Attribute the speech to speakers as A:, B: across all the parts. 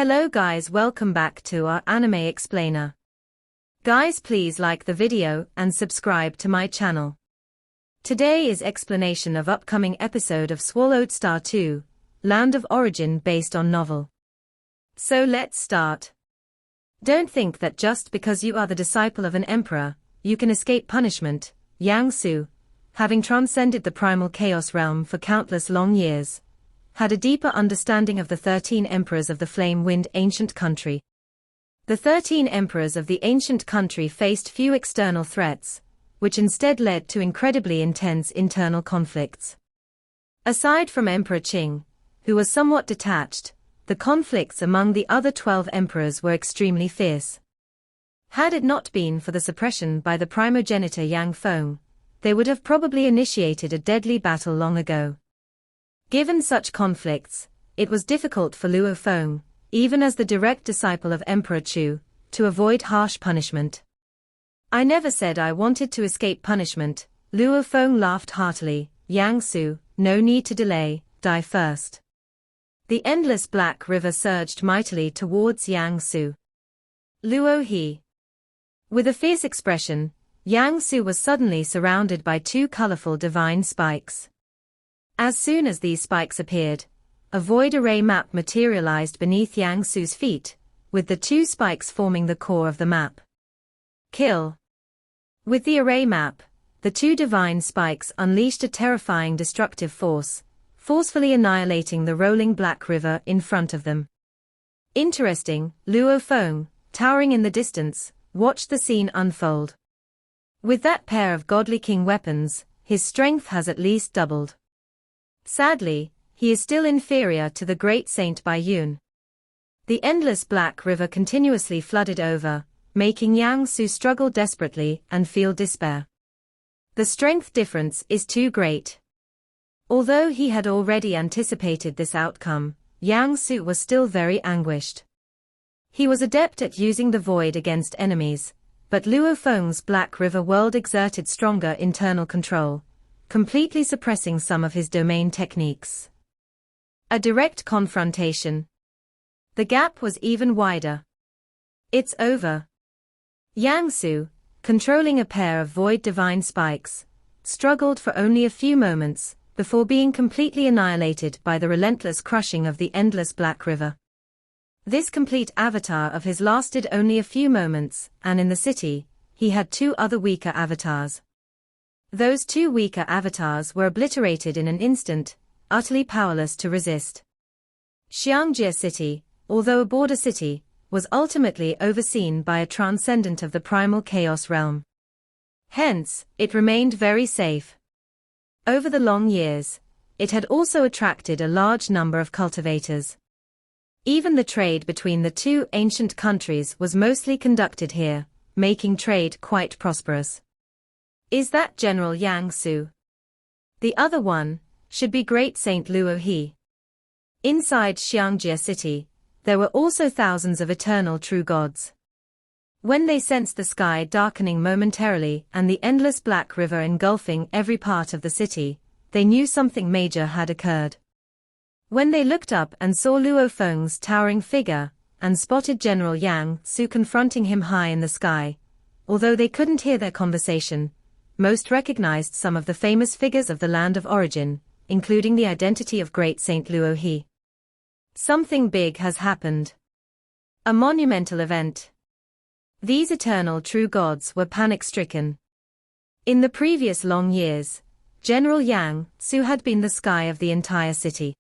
A: Hello guys, welcome back to our anime explainer. Guys, please like the video and subscribe to my channel. Today is explanation of upcoming episode of Swallowed Star 2, Land of Origin based on novel. So let's start. Don't think that just because you are the disciple of an emperor, you can escape punishment. Yang Su, having transcended the primal chaos realm for countless long years, had a deeper understanding of the 13 emperors of the flame-wind ancient country. The 13 emperors of the ancient country faced few external threats, which instead led to incredibly intense internal conflicts. Aside from Emperor Qing, who was somewhat detached, the conflicts among the other 12 emperors were extremely fierce. Had it not been for the suppression by the primogenitor Yang Feng, they would have probably initiated a deadly battle long ago. Given such conflicts, it was difficult for Luo Feng, even as the direct disciple of Emperor Chu, to avoid harsh punishment. I never said I wanted to escape punishment, Luo Feng laughed heartily. Yang Su, no need to delay, die first. The endless black river surged mightily towards Yang Su. Luo He. With a fierce expression, Yang Su was suddenly surrounded by two colorful divine spikes. As soon as these spikes appeared, a void array map materialized beneath Yang Su's feet, with the two spikes forming the core of the map. Kill. With the array map, the two divine spikes unleashed a terrifying destructive force, forcefully annihilating the rolling black river in front of them. Interesting, Luo Feng, towering in the distance, watched the scene unfold. With that pair of godly king weapons, his strength has at least doubled. Sadly, he is still inferior to the great Saint Bai Yun. The endless black river continuously flooded over, making Yang Su struggle desperately and feel despair. The strength difference is too great. Although he had already anticipated this outcome, Yang Su was still very anguished. He was adept at using the void against enemies, but Luo Feng's Black River world exerted stronger internal control, completely suppressing some of his domain techniques. A direct confrontation. The gap was even wider. It's over. Yang Su, controlling a pair of void divine spikes, struggled for only a few moments, before being completely annihilated by the relentless crushing of the endless Black River. This complete avatar of his lasted only a few moments, and in the city, he had two other weaker avatars. Those two weaker avatars were obliterated in an instant, utterly powerless to resist. Xiangjie City, although a border city, was ultimately overseen by a transcendent of the primal chaos realm. Hence, it remained very safe. Over the long years, it had also attracted a large number of cultivators. Even the trade between the two ancient countries was mostly conducted here, making trade quite prosperous. Is that General Yang Su? The other one should be Great Saint Luo He. Inside Xiangjie City, there were also thousands of eternal true gods. When they sensed the sky darkening momentarily and the endless black river engulfing every part of the city, they knew something major had occurred. When they looked up and saw Luo Feng's towering figure, and spotted General Yang Su confronting him high in the sky, although they couldn't hear their conversation, most recognized some of the famous figures of the Land of Origin, including the identity of Great Saint Luo He. Something big has happened. A monumental event. These eternal true gods were panic-stricken. In the previous long years, General Yang Su had been the sky of the entire city.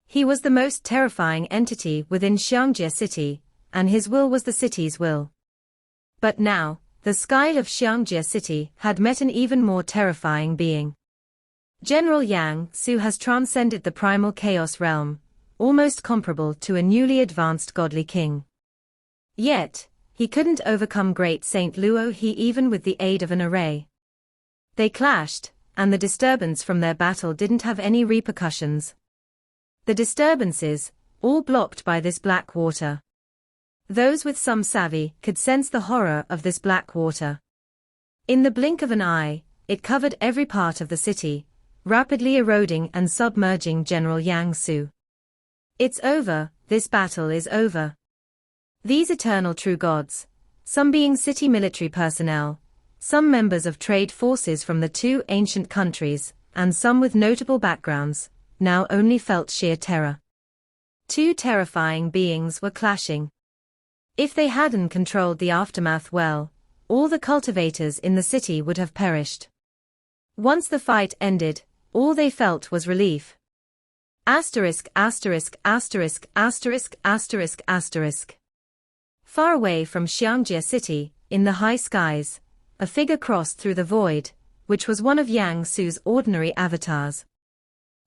A: He was the most terrifying entity within Xiangjie City, and his will was the city's will. But now, the sky of Xiangjie City had met an even more terrifying being. General Yang Su has transcended the primal chaos realm, almost comparable to a newly advanced godly king. Yet, he couldn't overcome Great Saint Luo He even with the aid of an array. They clashed, and the disturbance from their battle didn't have any repercussions. The disturbances, all blocked by this black water. Those with some savvy could sense the horror of this black water. In the blink of an eye, it covered every part of the city, rapidly eroding and submerging General Yang Su. It's over, this battle is over. These eternal true gods, some being city military personnel, some members of trade forces from the two ancient countries, and some with notable backgrounds, now only felt sheer terror. Two terrifying beings were clashing. If they hadn't controlled the aftermath well, all the cultivators in the city would have perished. Once the fight ended, all they felt was relief. Asterisk, asterisk, asterisk, asterisk, asterisk, asterisk. Far away from Xiangjia city, in the high skies, a figure crossed through the void, which was one of Yang Su's ordinary avatars.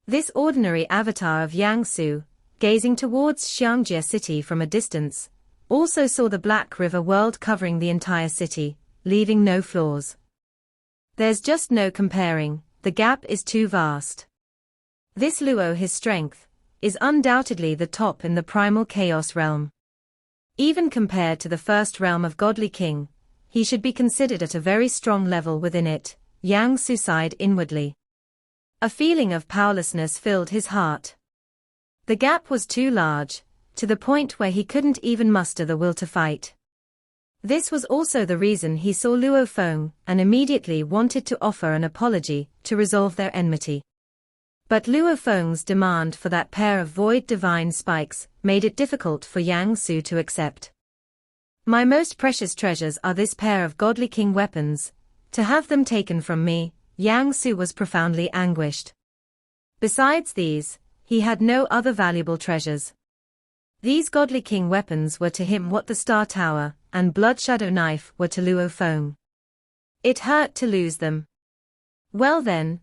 A: This ordinary avatar of Yang Su, gazing towards Xiangjia city from a distance, also saw the Black River world covering the entire city, leaving no flaws. There's just no comparing, the gap is too vast. This Luo, his strength, is undoubtedly the top in the primal chaos realm. Even compared to the first realm of Godly King, he should be considered at a very strong level within it. Yang Su sighed inwardly. A feeling of powerlessness filled his heart. The gap was too large, to the point where he couldn't even muster the will to fight. This was also the reason he saw Luo Feng and immediately wanted to offer an apology to resolve their enmity. But Luo Feng's demand for that pair of void divine spikes made it difficult for Yang Su to accept. My most precious treasures are this pair of Godly King weapons. To have them taken from me, Yang Su was profoundly anguished. Besides these, he had no other valuable treasures. These Godly King weapons were to him what the Star Tower and Blood Shadow Knife were to Luo Feng. It hurt to lose them. Well then,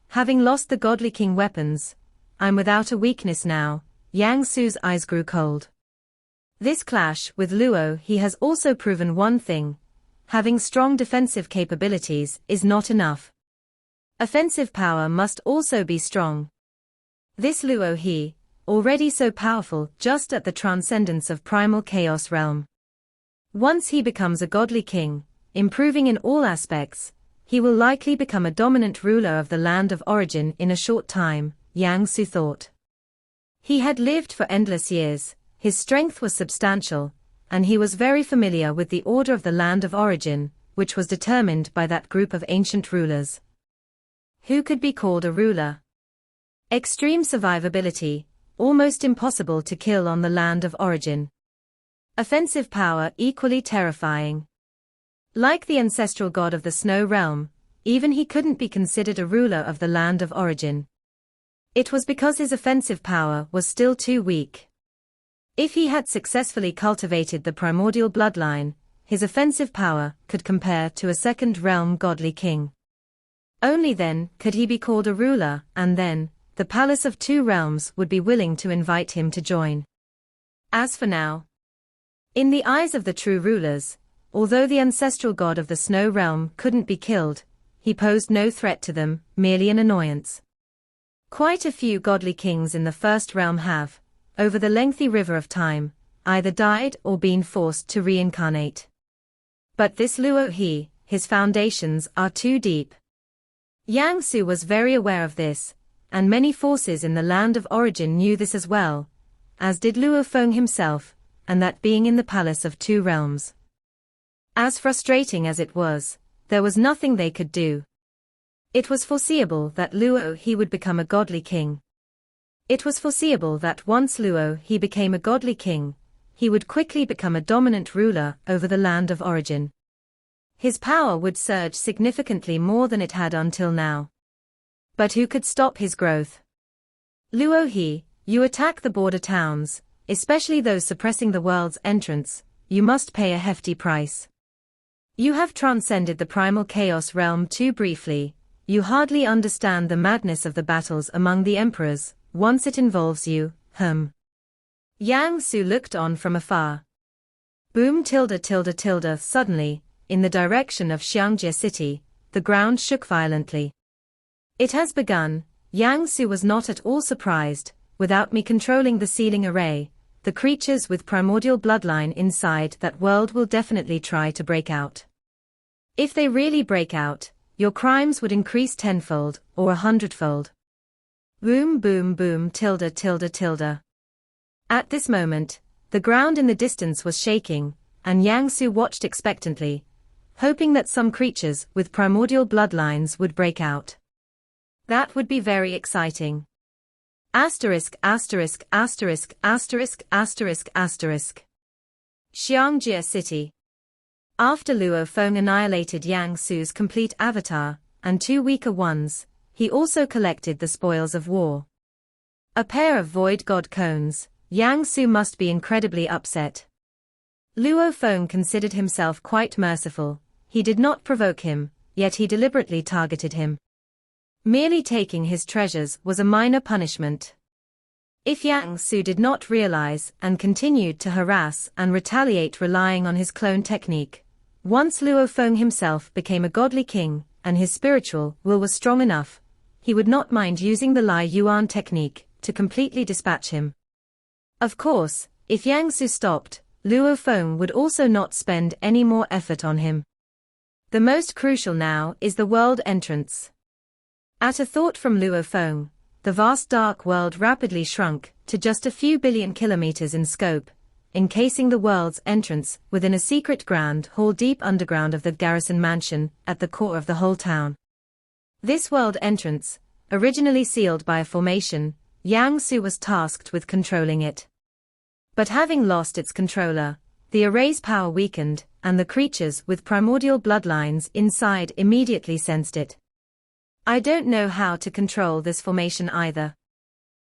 A: having lost the Godly King weapons, I'm without a weakness now. Yang Su's eyes grew cold. This clash with Luo, he has also proven one thing. Having strong defensive capabilities is not enough. Offensive power must also be strong. This Luo, he, already so powerful just at the transcendence of primal chaos realm. Once he becomes a Godly King, improving in all aspects, he will likely become a dominant ruler of the land of origin in a short time, Yang Su thought. He had lived for endless years, his strength was substantial, and he was very familiar with the order of the land of origin, which was determined by that group of ancient rulers. Who could be called a ruler? Extreme survivability, almost impossible to kill on the land of origin. Offensive power equally terrifying. Like the ancestral god of the snow realm, even he couldn't be considered a ruler of the land of origin. It was because his offensive power was still too weak. If he had successfully cultivated the primordial bloodline, his offensive power could compare to a second realm Godly King. Only then could he be called a ruler, and then, the Palace of Two Realms would be willing to invite him to join. As for now, in the eyes of the true rulers, although the ancestral god of the snow realm couldn't be killed, he posed no threat to them, merely an annoyance. Quite a few Godly Kings in the first realm have, over the lengthy river of time, either died or been forced to reincarnate. But this Luo, his foundations are too deep. Yang Su was very aware of this, and many forces in the land of origin knew this as well, as did Luo Feng himself, and that being in the Palace of Two Realms. As frustrating as it was, there was nothing they could do. It was foreseeable that Luo would become a Godly King. It was foreseeable that once Luo became a Godly King, he would quickly become a dominant ruler over the land of origin. His power would surge significantly more than it had until now. But who could stop his growth? Luo, you attack the border towns, especially those suppressing the world's entrance, you must pay a hefty price. You have transcended the primal chaos realm too briefly, you hardly understand the madness of the battles among the emperors, once it involves you, Yang Su looked on from afar. Boom .. Suddenly, in the direction of Xiangjia city, the ground shook violently. It has begun. Yang Su was not at all surprised. Without me controlling the sealing array, the creatures with primordial bloodline inside that world will definitely try to break out. If they really break out, your crimes would increase tenfold or 100-fold. Boom boom boom tilde tilde tilde. At this moment, the ground in the distance was shaking, and Yang Su watched expectantly, hoping that some creatures with primordial bloodlines would break out. That would be very exciting. Asterisk asterisk asterisk asterisk asterisk asterisk. Xiangjie City. After Luo Feng annihilated Yang Su's complete avatar, and 2 weaker ones, he also collected the spoils of war. A pair of void god cones. Yang Su must be incredibly upset. Luo Feng considered himself quite merciful. He did not provoke him, yet he deliberately targeted him. Merely taking his treasures was a minor punishment. If Yang Su did not realize and continued to harass and retaliate relying on his clone technique, once Luo Feng himself became a godly king and his spiritual will was strong enough, he would not mind using the Lai Yuan technique to completely dispatch him. Of course, if Yang Su stopped, Luo Feng would also not spend any more effort on him. The most crucial now is the world entrance. At a thought from Luo Feng, the vast dark world rapidly shrunk to just a few billion kilometers in scope, encasing the world's entrance within a secret grand hall deep underground of the garrison mansion at the core of the whole town. This world entrance, originally sealed by a formation, Yang Su was tasked with controlling it. But having lost its controller, the array's power weakened, and the creatures with primordial bloodlines inside immediately sensed it. I don't know how to control this formation either.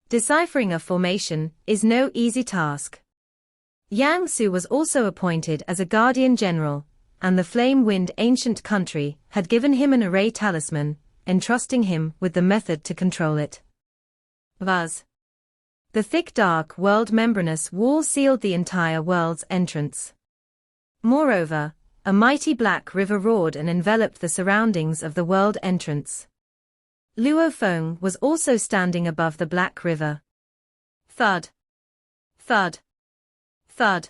A: Deciphering a formation is no easy task. Yang Su was also appointed as a guardian general, and the Flame Wind ancient country had given him an array talisman, entrusting him with the method to control it. Buzz. The thick dark world membranous wall sealed the entire world's entrance. Moreover, a mighty black river roared and enveloped the surroundings of the world entrance. Luo Feng was also standing above the black river. Thud. Thud. Thud.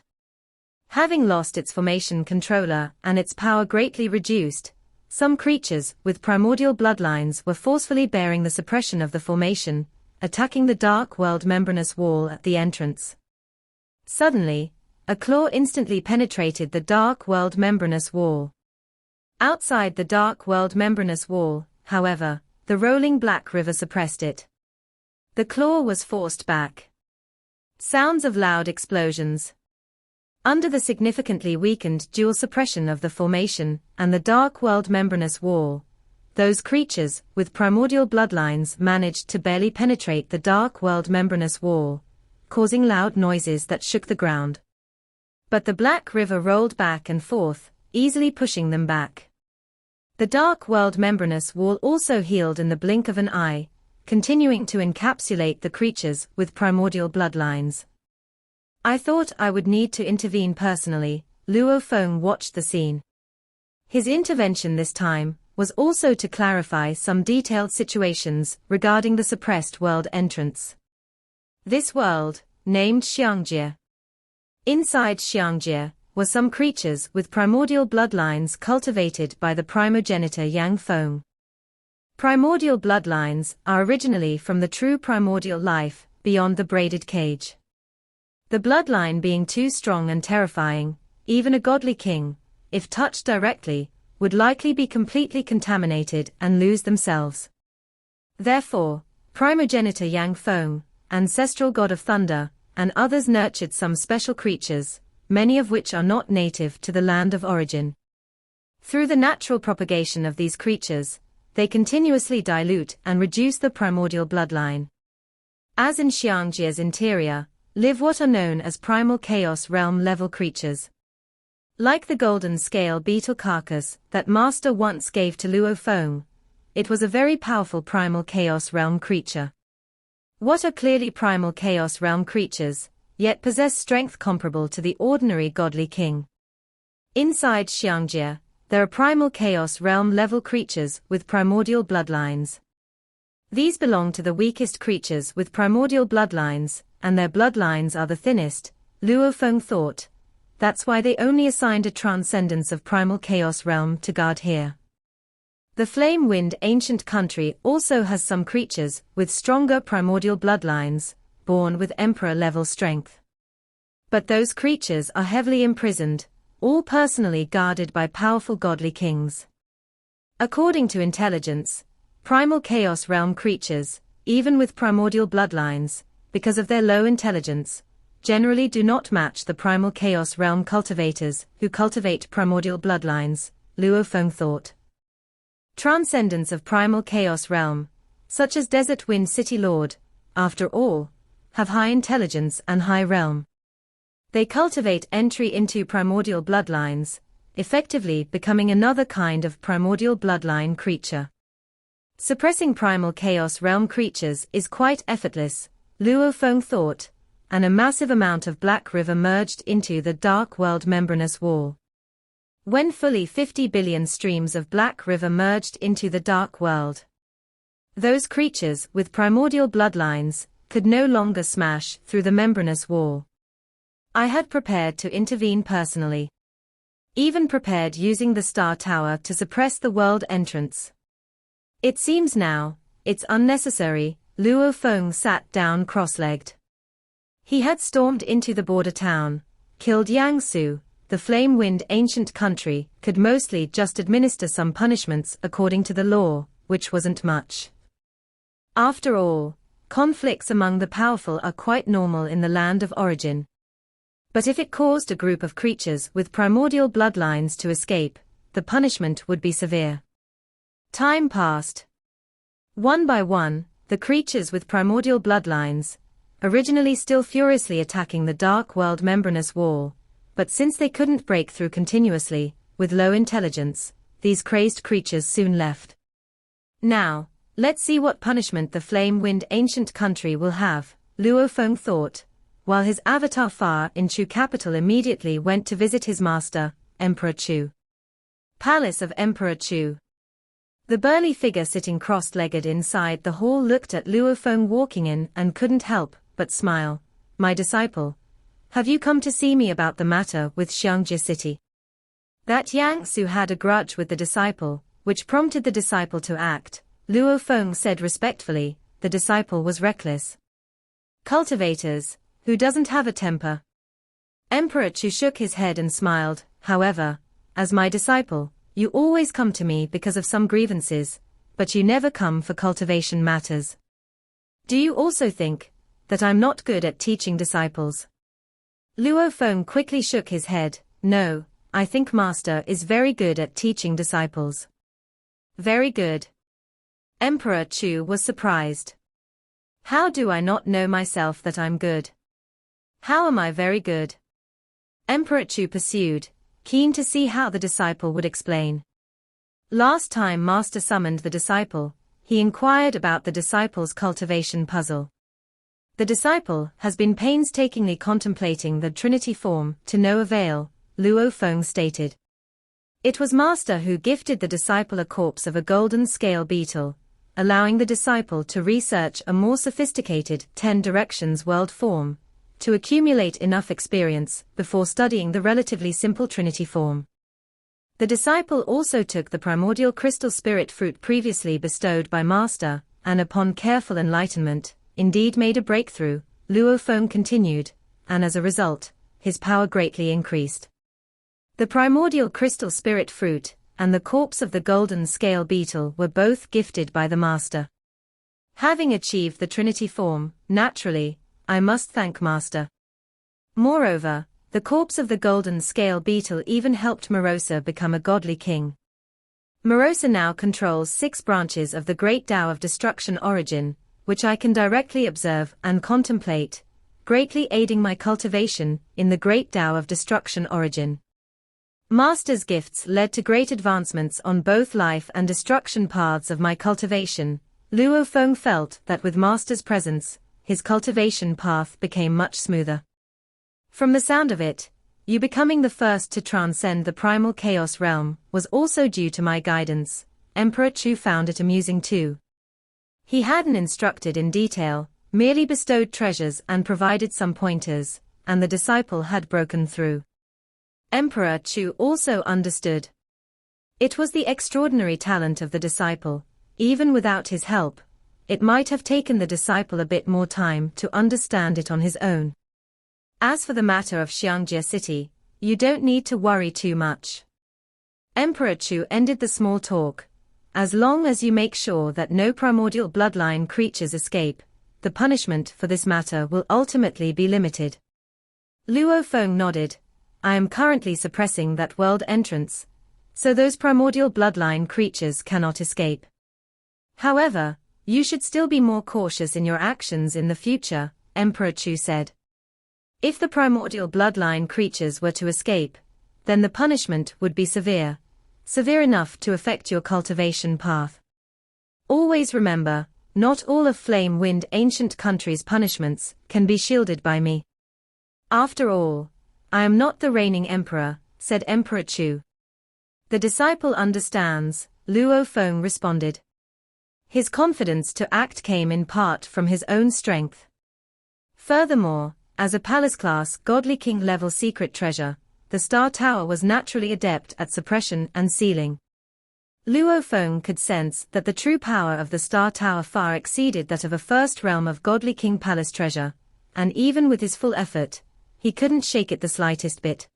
A: Having lost its formation controller and its power greatly reduced, some creatures with primordial bloodlines were forcefully bearing the suppression of the formation, attacking the dark world membranous wall at the entrance. Suddenly, a claw instantly penetrated the dark world membranous wall. Outside the dark world membranous wall, however, the rolling black river suppressed it. The claw was forced back. Sounds of loud explosions. Under the significantly weakened dual suppression of the formation and the dark world membranous wall, those creatures with primordial bloodlines managed to barely penetrate the dark world membranous wall, causing loud noises that shook the ground. But the black river rolled back and forth, easily pushing them back. The dark world membranous wall also healed in the blink of an eye, continuing to encapsulate the creatures with primordial bloodlines. I thought I would need to intervene personally. Luo Feng watched the scene. His intervention this time was also to clarify some detailed situations regarding the suppressed world entrance. This world, named Xiangjie. Inside Xiangjie were some creatures with primordial bloodlines cultivated by the primogenitor Yang Feng. Primordial bloodlines are originally from the true primordial life beyond the braided cage. The bloodline being too strong and terrifying, even a godly king, if touched directly, would likely be completely contaminated and lose themselves. Therefore, primogenitor Yang Feng, ancestral god of thunder, and others nurtured some special creatures, many of which are not native to the land of origin. Through the natural propagation of these creatures, they continuously dilute and reduce the primordial bloodline. As in Xiangjie's interior, live what are known as primal chaos realm level creatures. Like the golden scale beetle carcass that Master once gave to Luo Feng, it was a very powerful primal chaos realm creature. What are clearly primal chaos realm creatures, yet possess strength comparable to the ordinary godly king. Inside Xiangjie, there are primal chaos realm level creatures with primordial bloodlines. These belong to the weakest creatures with primordial bloodlines, and their bloodlines are the thinnest, Luo Feng thought. That's why they only assigned a transcendence of primal chaos realm to guard here. The flame-wind ancient country also has some creatures with stronger primordial bloodlines, born with emperor-level strength. But those creatures are heavily imprisoned, all personally guarded by powerful godly kings. According to intelligence, primal chaos realm creatures, even with primordial bloodlines, because of their low intelligence, generally do not match the primal chaos realm cultivators who cultivate primordial bloodlines, Luo Feng thought. Transcendence of primal chaos realm, such as Desert Wind City Lord, after all, have high intelligence and high realm. They cultivate entry into primordial bloodlines, effectively becoming another kind of primordial bloodline creature. Suppressing primal chaos realm creatures is quite effortless, Luo Feng thought, and a massive amount of Black River merged into the dark world membranous wall. When fully 50 billion streams of Black River merged into the dark world, those creatures with primordial bloodlines could no longer smash through the membranous wall. I had prepared to intervene personally. Even prepared using the Star Tower to suppress the world entrance. It seems now, it's unnecessary, Luo Feng sat down cross-legged. He had stormed into the border town, killed Yangsu, the flame-wind ancient country could mostly just administer some punishments according to the law, which wasn't much. After all, conflicts among the powerful are quite normal in the land of origin. But if it caused a group of creatures with primordial bloodlines to escape, the punishment would be severe. Time passed. One by one, the creatures with primordial bloodlines, originally still furiously attacking the dark world membranous wall, but since they couldn't break through continuously, with low intelligence, these crazed creatures soon left. Now, let's see what punishment the flame-wind ancient country will have, Luo Feng thought, while his avatar Fa in Chu capital immediately went to visit his master, Emperor Chu. Palace of Emperor Chu. The burly figure sitting cross-legged inside the hall looked at Luo Feng walking in and couldn't help but smile. My disciple, have you come to see me about the matter with Xiangjie City? That Yang Su had a grudge with the disciple, which prompted the disciple to act, Luo Feng said respectfully. The disciple was reckless. Cultivators, who doesn't have a temper? Emperor Chu shook his head and smiled. However, as my disciple, you always come to me because of some grievances, but you never come for cultivation matters. Do you also think that I'm not good at teaching disciples? Luo Feng quickly shook his head. No, I think Master is very good at teaching disciples. Very good. Emperor Chu was surprised. How do I not know myself that I'm good? How am I very good? Emperor Chu pursued, keen to see how the disciple would explain. Last time Master summoned the disciple, he inquired about the disciple's cultivation puzzle. The disciple has been painstakingly contemplating the Trinity form to no avail, Luo Feng stated. It was Master who gifted the disciple a corpse of a golden scale beetle, allowing the disciple to research a more sophisticated 10 directions world form, to accumulate enough experience before studying the relatively simple Trinity form. The disciple also took the primordial crystal spirit fruit previously bestowed by Master, and upon careful enlightenment, indeed made a breakthrough, Luo Feng continued, and as a result, his power greatly increased. The primordial crystal spirit fruit and the corpse of the golden scale beetle were both gifted by the Master. Having achieved the Trinity form, naturally, I must thank Master. Moreover, the corpse of the golden scale beetle even helped Morosa become a godly king. Morosa now controls 6 branches of the great Tao of destruction origin, which I can directly observe and contemplate, greatly aiding my cultivation in the great Tao of destruction origin. Master's gifts led to great advancements on both life and destruction paths of my cultivation. Luo Feng felt that with Master's presence, his cultivation path became much smoother. From the sound of it, you becoming the first to transcend the primal chaos realm was also due to my guidance. Emperor Chu found it amusing too. He hadn't instructed in detail, merely bestowed treasures and provided some pointers, and the disciple had broken through. Emperor Chu also understood. It was the extraordinary talent of the disciple. Even without his help, it might have taken the disciple a bit more time to understand it on his own. As for the matter of Xiangjia City, you don't need to worry too much. Emperor Chu ended the small talk. As long as you make sure that no primordial bloodline creatures escape, the punishment for this matter will ultimately be limited. Luo Feng nodded. I am currently suppressing that world entrance, so those primordial bloodline creatures cannot escape. However, you should still be more cautious in your actions in the future, Emperor Chu said. If the primordial bloodline creatures were to escape, then the punishment would be severe enough to affect your cultivation path. Always remember, not all of Flame Wind Ancient Country's punishments can be shielded by me. After all, I am not the reigning emperor, said Emperor Chu. The disciple understands, Luo Feng responded. His confidence to act came in part from his own strength. Furthermore, as a palace-class Godly King level secret treasure, the Star Tower was naturally adept at suppression and sealing. Luo Feng could sense that the true power of the Star Tower far exceeded that of a first realm of Godly King palace treasure, and even with his full effort, he couldn't shake it the slightest bit.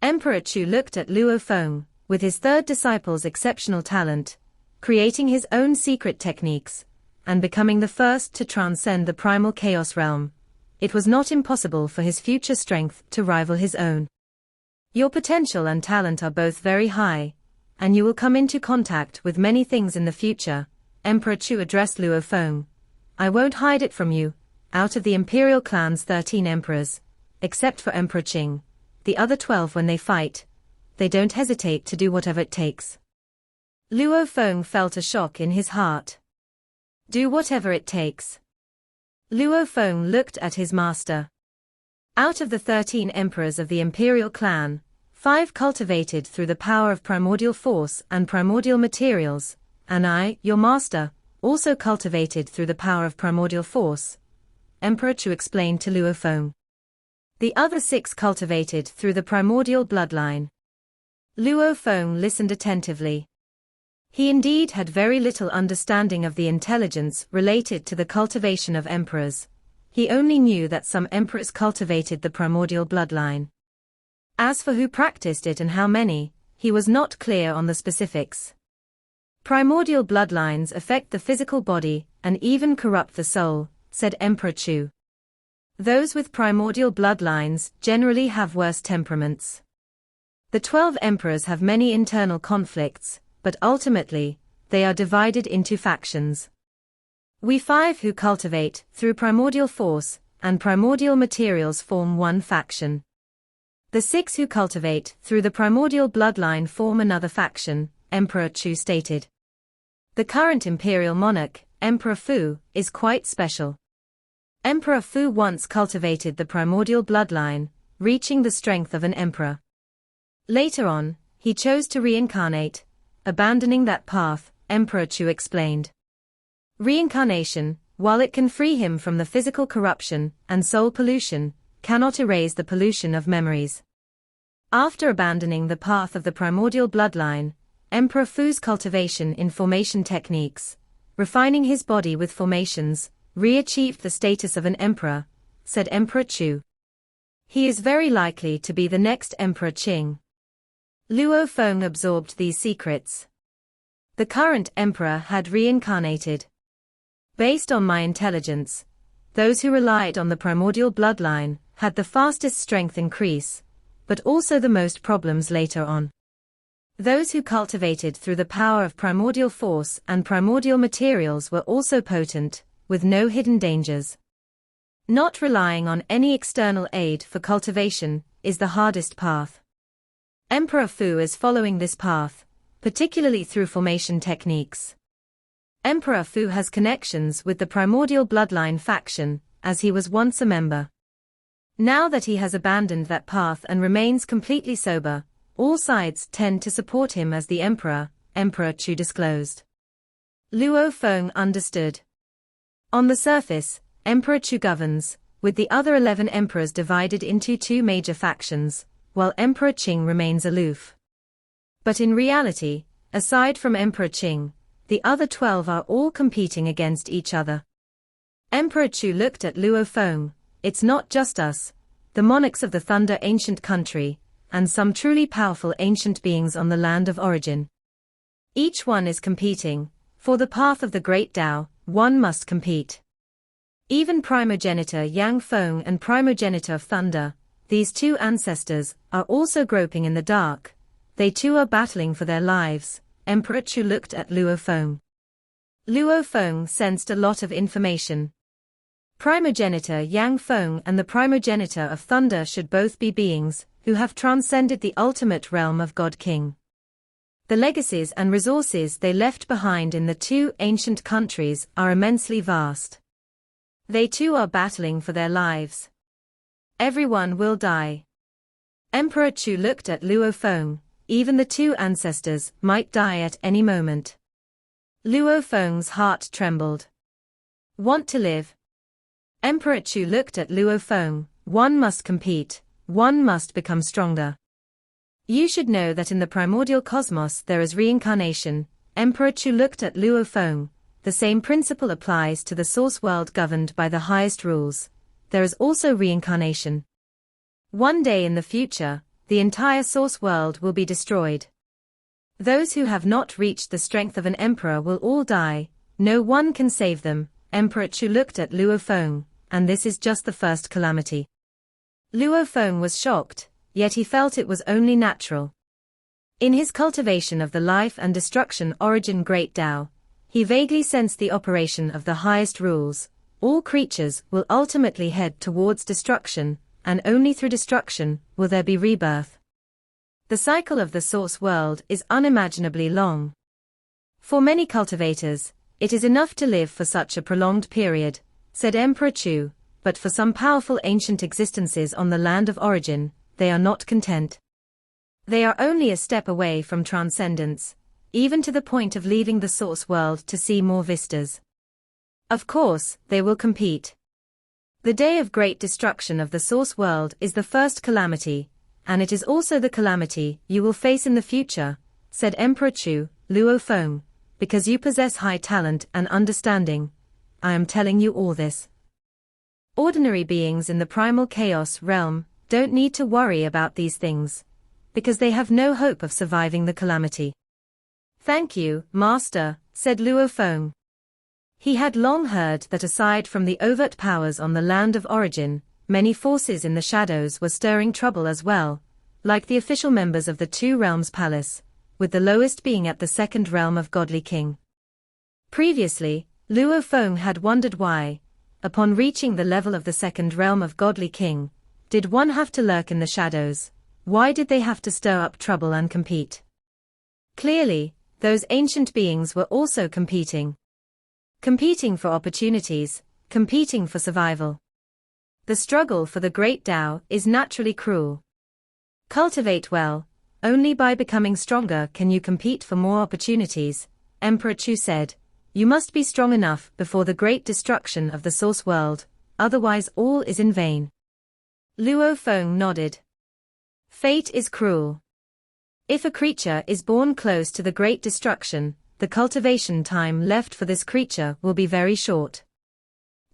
A: Emperor Chu looked at Luo Feng, with his third disciple's exceptional talent, creating his own secret techniques, and becoming the first to transcend the primal chaos realm. It was not impossible for his future strength to rival his own. Your potential and talent are both very high, and you will come into contact with many things in the future, Emperor Chu addressed Luo Feng. I won't hide it from you, out of the imperial clan's 13 emperors, except for Emperor Qing, the other 12 when they fight, they don't hesitate to do whatever it takes. Luo Feng felt a shock in his heart. Do whatever it takes. Luo Feng looked at his master. Out of the 13 emperors of the imperial clan, 5 cultivated through the power of primordial force and primordial materials, and I, your master, also cultivated through the power of primordial force, Emperor Chu explained to Luo Feng. The other 6 cultivated through the primordial bloodline. Luo Feng listened attentively. He indeed had very little understanding of the intelligence related to the cultivation of emperors. He only knew that some emperors cultivated the primordial bloodline. As for who practiced it and how many, he was not clear on the specifics. Primordial bloodlines affect the physical body and even corrupt the soul, said Emperor Chu. Those with primordial bloodlines generally have worse temperaments. The 12 emperors have many internal conflicts, but ultimately, they are divided into factions. We 5 who cultivate through primordial force and primordial materials form one faction. The 6 who cultivate through the primordial bloodline form another faction, Emperor Chu stated. The current imperial monarch, Emperor Fu, is quite special. Emperor Fu once cultivated the primordial bloodline, reaching the strength of an emperor. Later on, he chose to reincarnate, abandoning that path, Emperor Chu explained. Reincarnation, while it can free him from the physical corruption and soul pollution, cannot erase the pollution of memories. After abandoning the path of the primordial bloodline, Emperor Fu's cultivation in formation techniques, refining his body with formations, re-achieved the status of an emperor, said Emperor Chu. He is very likely to be the next Emperor Qing. Luo Feng absorbed these secrets. The current emperor had reincarnated. Based on my intelligence, those who relied on the primordial bloodline had the fastest strength increase, but also the most problems later on. Those who cultivated through the power of primordial force and primordial materials were also potent, with no hidden dangers. Not relying on any external aid for cultivation is the hardest path. Emperor Fu is following this path, particularly through formation techniques. Emperor Fu has connections with the primordial bloodline faction, as he was once a member. Now that he has abandoned that path and remains completely sober, all sides tend to support him as the emperor, Emperor Chu disclosed. Luo Feng understood. On the surface, Emperor Chu governs, with the other 11 emperors divided into 2 major factions, while Emperor Qing remains aloof. But in reality, aside from Emperor Qing, the other 12 are all competing against each other. Emperor Chu looked at Luo Feng. It's not just us, the monarchs of the Thunder ancient country, and some truly powerful ancient beings on the land of origin. Each one is competing. For the path of the great Tao, one must compete. Even primogenitor Yang Feng and primogenitor of Thunder, these two ancestors, are also groping in the dark. They too are battling for their lives. Emperor Chu looked at Luo Feng. Luo Feng sensed a lot of information. Primogenitor Yang Feng and the primogenitor of Thunder should both be beings who have transcended the ultimate realm of God King. The legacies and resources they left behind in the two ancient countries are immensely vast. They too are battling for their lives. Everyone will die. Emperor Chu looked at Luo Feng. Even the two ancestors might die at any moment. Luo Feng's heart trembled. Want to live? Emperor Chu looked at Luo Feng. One must compete. One must become stronger. You should know that in the primordial cosmos there is reincarnation. Emperor Chu looked at Luo Feng. The same principle applies to the source world governed by the highest rules. There is also reincarnation. One day in the future, the entire source world will be destroyed. Those who have not reached the strength of an emperor will all die. No one can save them. Emperor Chu looked at Luo Feng, and this is just the first calamity. Luo Feng was shocked, yet he felt it was only natural. In his cultivation of the life and destruction origin Great Tao, he vaguely sensed the operation of the highest rules. All creatures will ultimately head towards destruction, and only through destruction will there be rebirth. The cycle of the source world is unimaginably long. For many cultivators, it is enough to live for such a prolonged period, said Emperor Chu, but for some powerful ancient existences on the land of origin, they are not content. They are only a step away from transcendence, even to the point of leaving the source world to see more vistas. Of course, they will compete. The day of great destruction of the source world is the first calamity, and it is also the calamity you will face in the future, said Emperor Chu. Luo Feng, because you possess high talent and understanding, I am telling you all this. Ordinary beings in the primal chaos realm don't need to worry about these things, because they have no hope of surviving the calamity. Thank you, Master, said Luo Feng. He had long heard that aside from the overt powers on the land of origin, many forces in the shadows were stirring trouble as well, like the official members of the Two Realms Palace, with the lowest being at the second realm of Godly King. Previously, Luo Feng had wondered why, upon reaching the level of the second realm of Godly King, did one have to lurk in the shadows? Why did they have to stir up trouble and compete? Clearly, those ancient beings were also competing. Competing for opportunities, competing for survival. The struggle for the great Tao is naturally cruel. Cultivate well, only by becoming stronger can you compete for more opportunities, Emperor Chu said. You must be strong enough before the great destruction of the source world, otherwise all is in vain. Luo Feng nodded. Fate is cruel. If a creature is born close to the great destruction, the cultivation time left for this creature will be very short.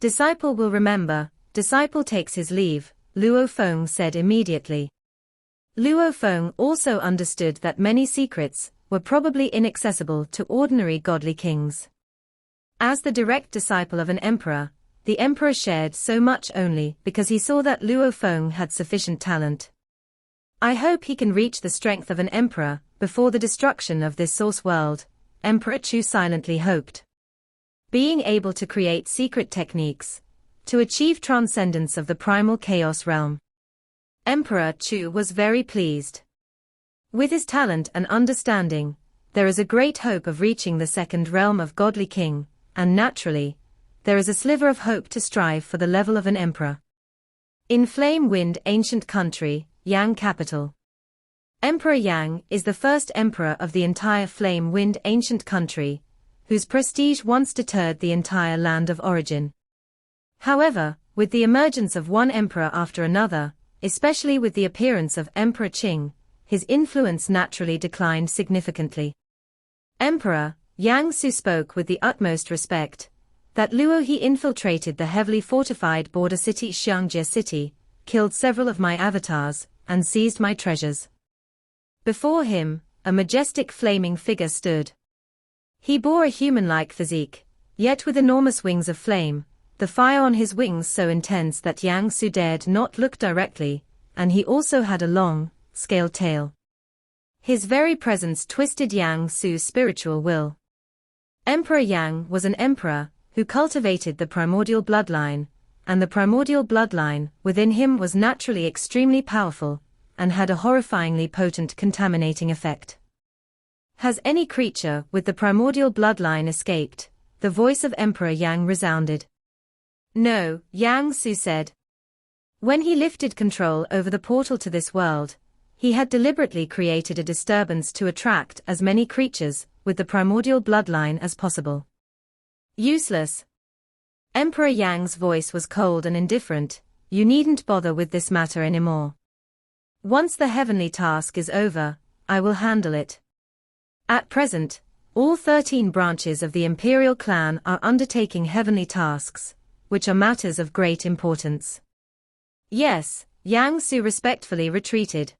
A: Disciple will remember, disciple takes his leave, Luo Feng said immediately. Luo Feng also understood that many secrets were probably inaccessible to ordinary godly kings. As the direct disciple of an emperor, the emperor shared so much only because he saw that Luo Feng had sufficient talent. I hope he can reach the strength of an emperor before the destruction of this source world, Emperor Chu silently hoped. Being able to create secret techniques to achieve transcendence of the primal chaos realm. Emperor Chu was very pleased. With his talent and understanding, there is a great hope of reaching the second realm of Godly King, and naturally, there is a sliver of hope to strive for the level of an emperor. In Flame Wind ancient country, Yang capital. Emperor Yang is the first emperor of the entire Flame Wind ancient country, whose prestige once deterred the entire land of origin. However, with the emergence of one emperor after another, especially with the appearance of Emperor Qing, his influence naturally declined significantly. Emperor Yang Su spoke with the utmost respect. That Luo he infiltrated the heavily fortified border city Xiangjie City, killed several of my avatars, and seized my treasures. Before him, a majestic flaming figure stood. He bore a human-like physique, yet with enormous wings of flame, the fire on his wings so intense that Yang Su dared not look directly, and he also had a long, scaled tail. His very presence twisted Yang Su's spiritual will. Emperor Yang was an emperor who cultivated the primordial bloodline, and the primordial bloodline within him was naturally extremely powerful, and had a horrifyingly potent contaminating effect. Has any creature with the primordial bloodline escaped? The voice of Emperor Yang resounded. No, Yang Su said. When he lifted control over the portal to this world, he had deliberately created a disturbance to attract as many creatures with the primordial bloodline as possible. Useless. Emperor Yang's voice was cold and indifferent. You needn't bother with this matter anymore. Once the heavenly task is over, I will handle it. At present, all 13 branches of the imperial clan are undertaking heavenly tasks, which are matters of great importance. Yes, Yang Su respectfully retreated.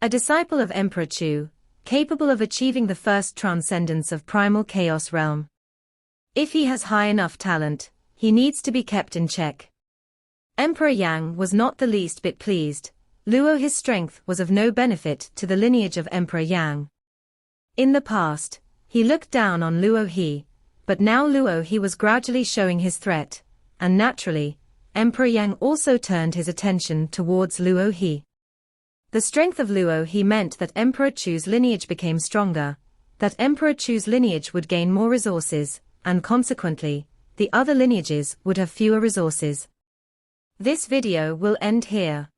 A: A disciple of Emperor Chu, capable of achieving the first transcendence of primal chaos realm. If he has high enough talent, he needs to be kept in check. Emperor Yang was not the least bit pleased. Luo his strength was of no benefit to the lineage of Emperor Yang. In the past, he looked down on Luo He, but now Luo He was gradually showing his threat, and naturally, Emperor Yang also turned his attention towards Luo He. The strength of Luo He meant that Emperor Chu's lineage became stronger, that Emperor Chu's lineage would gain more resources, and consequently, the other lineages would have fewer resources. This video will end here.